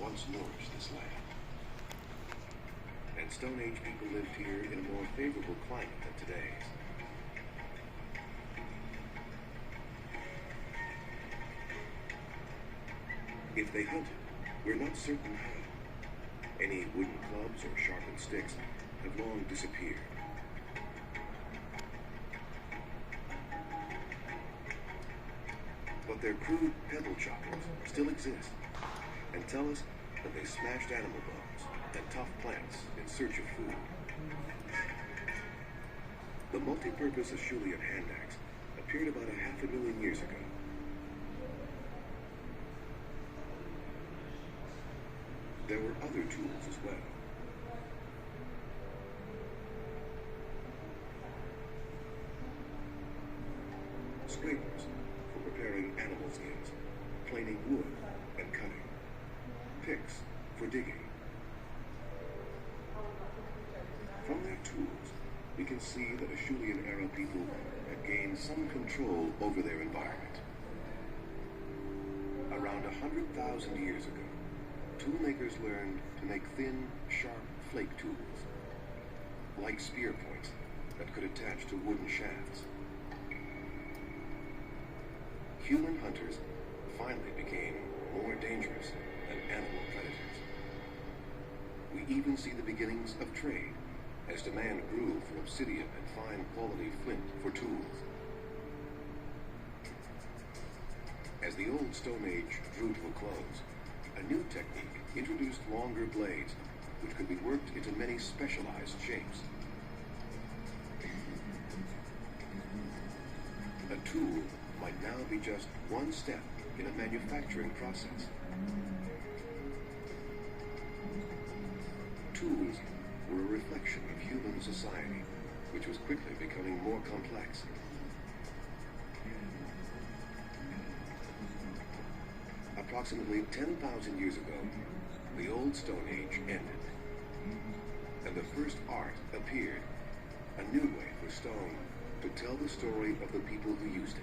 once nourished this land. And Stone Age people lived here in a more favorable climate than today's. If they hunted, we're not certain how. Any wooden clubs or sharpened sticks have long disappeared. But their crude pebble choppers still exist and tell us that they smashed animal bones and tough plants in search of food. The multi-purpose Acheulean hand axe appeared about 500,000 years ago. There were other tools as well. Scrapers for preparing animal skins, planing wood and cutting. Picks for digging. From their tools, we can see that Acheulean era people had gained some control over their environment. Around 100,000 years ago, toolmakers learned to make thin, sharp flake tools, like spear points that could attach to wooden shafts. Human hunters finally became more dangerous than animal predators. We even see the beginnings of trade as demand grew for obsidian and fine quality flint for tools. As the old Stone Age drew to a close, a new technique introduced longer blades, which could be worked into many specialized shapes. A tool might now be just one step in a manufacturing process. Tools were a reflection of human society, which was quickly becoming more complex. Approximately 10,000 years ago, the Old Stone Age ended, and the first art appeared, a new way for stone to tell the story of the people who used it.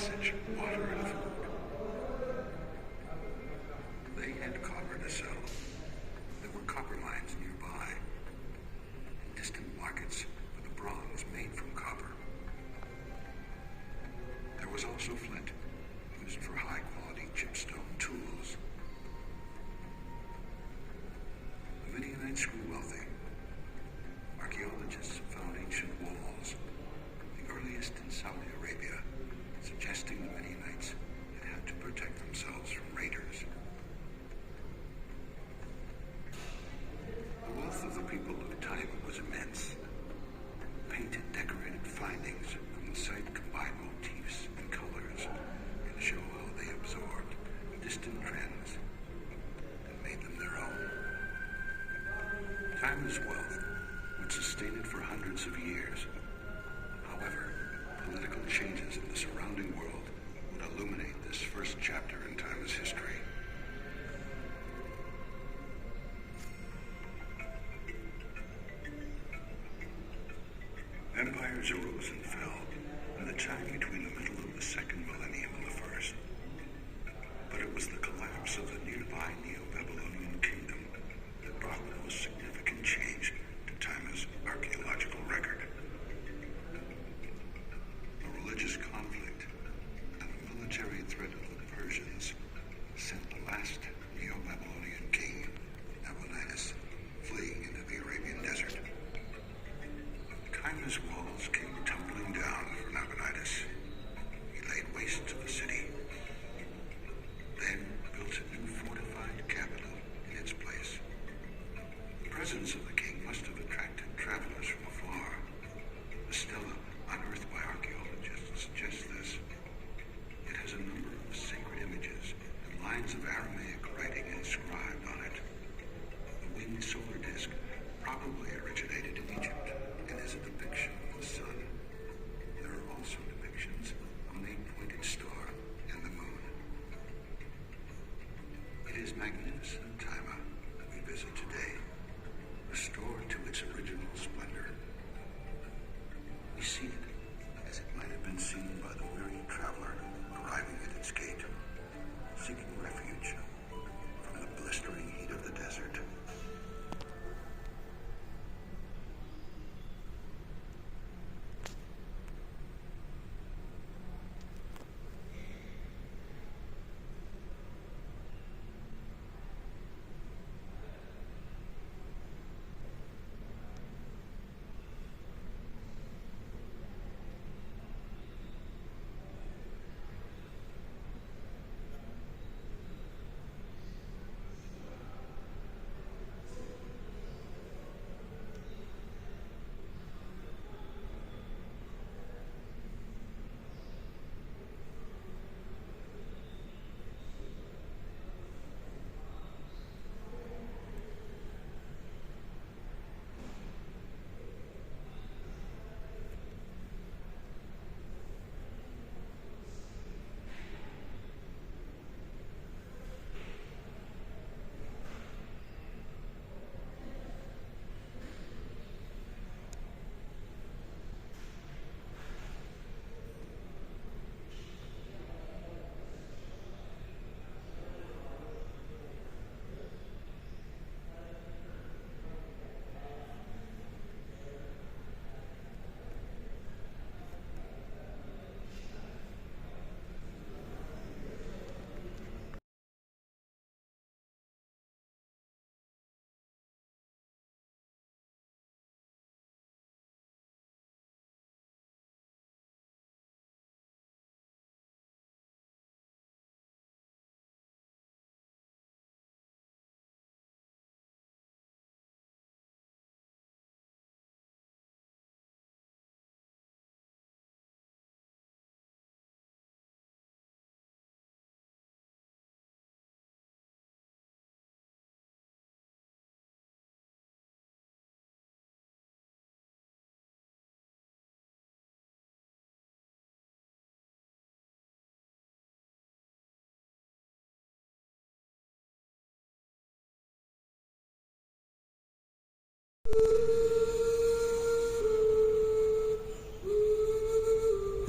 passage, water, and food. They had copper to sell. There were copper mines nearby, and distant markets for the bronze made from copper. There was also flint, used for high-quality chipstone tools. The Midianites grew wealthy. Archaeologists found ancient walls, the earliest in Saudi Arabia, suggesting the Midianites had to protect themselves from raiders. The wealth of the people of Taiba was immense. Painted, decorated findings from the site combine motifs and colors and show how they absorbed distant trends and made them their own. Taiba's wealth would sustain it for hundreds of years. However, political changes in the surrounding world would illuminate this first chapter in Taiba's history. Empires arose and fell in the time between the middle of the second millennium and the first. But it was the collapse of the nearby Neo-Babylonian kingdom that brought the most significant change to Taima's archaeological record. A religious conflict and the military threat of the Persians sent the last Neo-Babylonian king, Nabonidus, fleeing into the Arabian desert. Taima's walls came tumbling down for Nabonidus. He laid waste to the city, then built a new fortified capital in its place. The presence of the king must have attracted travelers from afar. The stela unearthed by archaeologists suggests this. It has a number of sacred images and lines of Aramaic writing inscribed on it. The winged solar disk probably originated in Egypt and is a depiction of the sun. There are also depictions of an 8-pointed star and the moon. It is magnificent Taima that we visit today, restored to its original splendor. We see it as it might have been seen by the weary traveler arriving at its gate, seeking refuge from the blistering heat of the desert.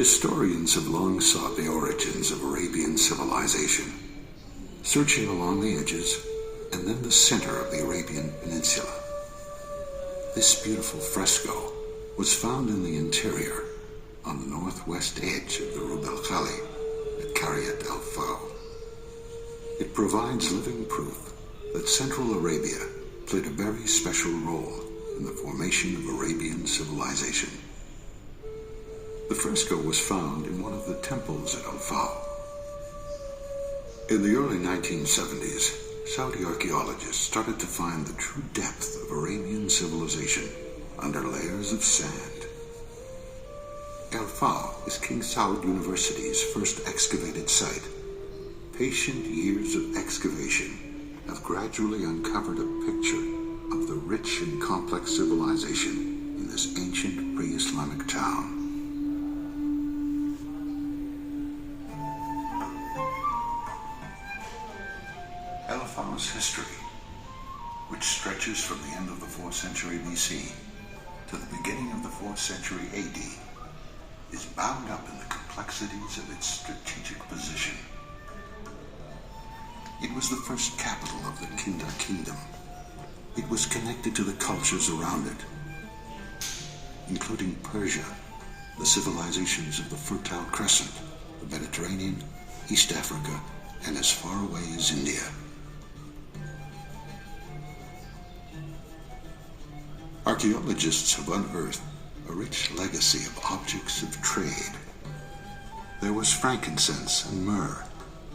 Historians have long sought the origins of Arabian civilization, searching along the edges and then the center of the Arabian Peninsula. This beautiful fresco was found in the interior on the northwest edge of the Rub al Khali at Qaryat al-Faw. It provides living proof that Central Arabia played a very special role in the formation of Arabian civilization. The fresco was found in one of the temples at Al-Faw. In the early 1970s, Saudi archaeologists started to find the true depth of Arabian civilization under layers of sand. Al-Faw is King Saud University's first excavated site. Patient years of excavation have gradually uncovered a picture of the rich and complex civilization in this ancient pre-Islamic town. Al-Faw's history, which stretches from the end of the 4th century BC to the beginning of the 4th century AD, is bound up in the complexities of its strategic position. It was the first capital of the Kinda Kingdom. It was connected to the cultures around it, including Persia, the civilizations of the Fertile Crescent, the Mediterranean, East Africa, and as far away as India. Archaeologists have unearthed a rich legacy of objects of trade. There was frankincense and myrrh,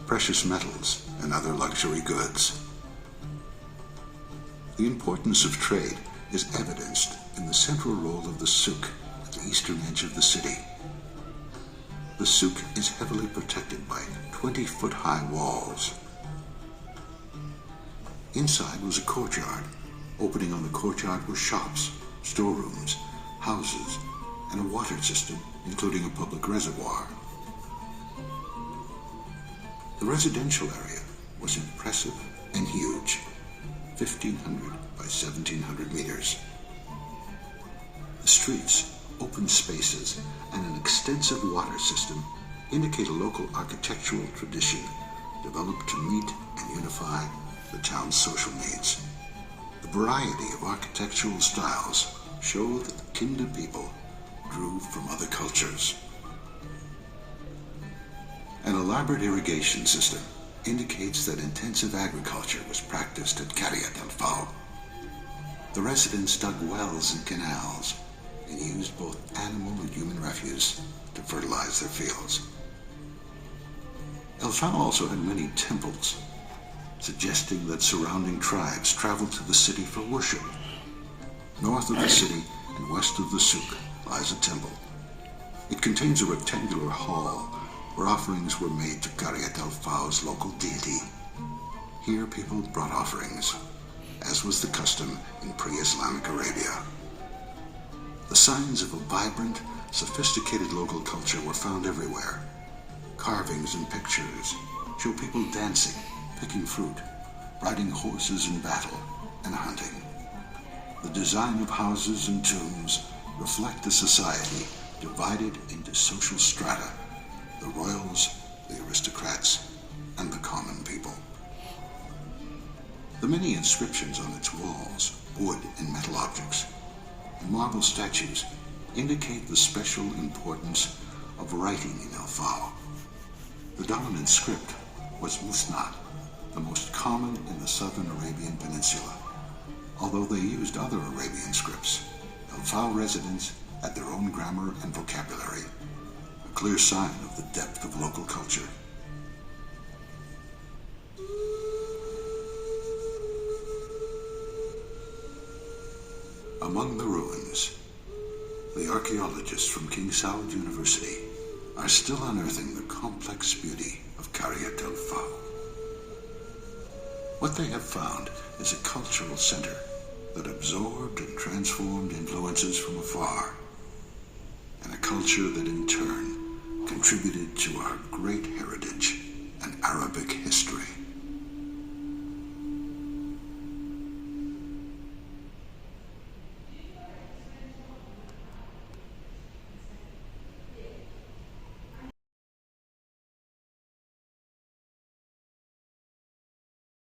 precious metals, and other luxury goods. The importance of trade is evidenced in the central role of the souk at the eastern edge of the city. The souk is heavily protected by 20-foot-high walls. Inside was a courtyard. Opening on the courtyard were shops, storerooms, houses, and a water system, including a public reservoir. The residential area was impressive and huge, 1,500 by 1,700 meters. The streets, open spaces, and an extensive water system indicate a local architectural tradition developed to meet and unify the town's social needs. The variety of architectural styles show that the Kinda people drew from other cultures. An elaborate irrigation system indicates that intensive agriculture was practiced at Qaryat al-Faw. The residents dug wells and canals and used both animal and human refuse to fertilize their fields. Al-Faw also had many temples, suggesting that surrounding tribes traveled to the city for worship. North of the city and west of the souk lies a temple. It contains a rectangular hall where offerings were made to Qaryat al-Faw's local deity. Here people brought offerings, as was the custom in pre-Islamic Arabia. The signs of a vibrant, sophisticated local culture were found everywhere. Carvings and pictures show people dancing, picking fruit, riding horses in battle, and hunting. The design of houses and tombs reflect a society divided into social strata: the royals, the aristocrats, and the common people. The many inscriptions on its walls, wood and metal objects, and marble statues indicate the special importance of writing in Al-Faw. The dominant script was Musnad, the most common in the southern Arabian Peninsula. Although they used other Arabian scripts, Al-Faw residents had their own grammar and vocabulary, a clear sign of the depth of local culture. Among the ruins, the archaeologists from King Saud University are still unearthing the complex beauty of Qaryat al-Faw. What they have found is a cultural center that absorbed and transformed influences from afar, and a culture that in turn contributed to our great heritage